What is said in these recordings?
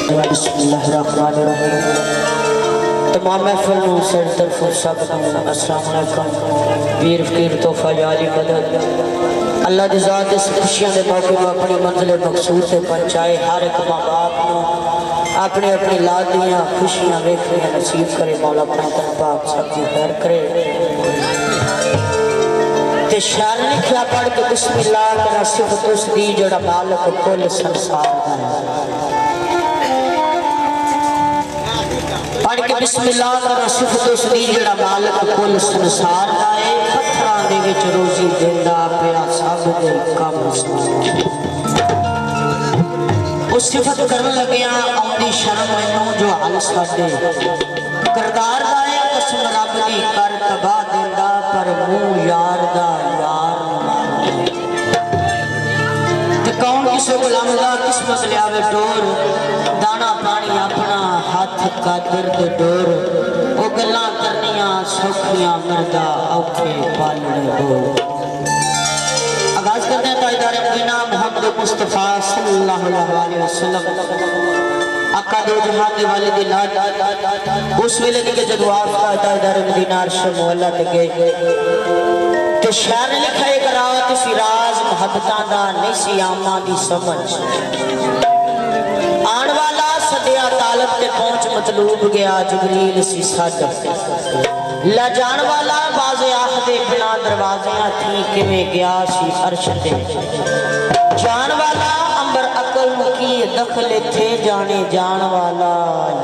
بسم اللہ الرحمن الرحیم. تمام محفل نو سر طرف سب نو السلام علیکم. پیر فقیر تحفہ جالی مدد اللہ دی ذات اس خوشیاں دے موقع میں اپنی منزل مقصود سے پہنچائے. ہر ایک ماں باپ نو اپنے اپنی لادیاں خوشیاں ویکھنیاں نصیب کرے. مولا اپنا تن پاک سب کی خیر کرے. تے شعر لکھیا پڑھ کے بسم اللہ کرا صفت اس دی جڑا مالک کل سنسار دا ہے. پڑھ کے بسم اللہ کرا صفت اس دی جڑا مالک کل سنسار دا ہے. پتھراں دے وچ روزی دیندا پیا سب دے کم سار. اس صفت کرن لگیا آمدی شرم اینوں جو حل ساڈے کردار دا ہے. قسم رب دی کر تباہ دیندا پر منہ یار دا یار تے کون کسے غلام دا قسمت لیاوے ڈور. دانا پانی اپنا ہاتھ قادر دے ڈور. او گلاں کرنیاں سوکھیاں مردا اوکھے پالنے ڈور. آغاز کرتے ہیں تاجدار مدینہ محمد مصطفیٰ صلی اللہ علیہ وسلم. آقا دو جہاں کے والد لاد اس ویلے کے جدو آفتا تاجدار مدینہ عرش مولا تے گئے تے شعر لکھا ایک رات فراز محبتان دا نیسی آماں دی سمجھ. آن والا صدیہ طالب تے پہنچ مطلوب گیا جبریل سی صادق. لجان والا باز آخدے بنا دروازیاں تھی کہ میں گیا سی عرش تے. جان والا امبر عقل کی دخل تھے جانے جان والا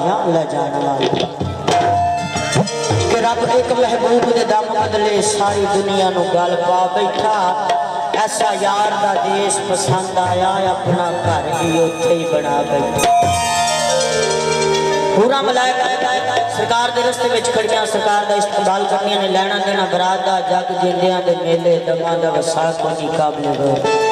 یا لجان والا. کہ رب ایک محبوب دے دم بدلے ساری دنیا نو گل پا بیٹھا. ایسا یار دا دیش پسند آیا اپنا گھر بھی اتھے ہی بنا بیٹھا. پورا ملائکہ سرکار دے رستے وچ کھڑیاں سرکار دا استقبال کرنیاں نے. لینا دینا برات دا جگ جیندیاں دے میلے دماں دا وسا کو نہیں قابل ہو.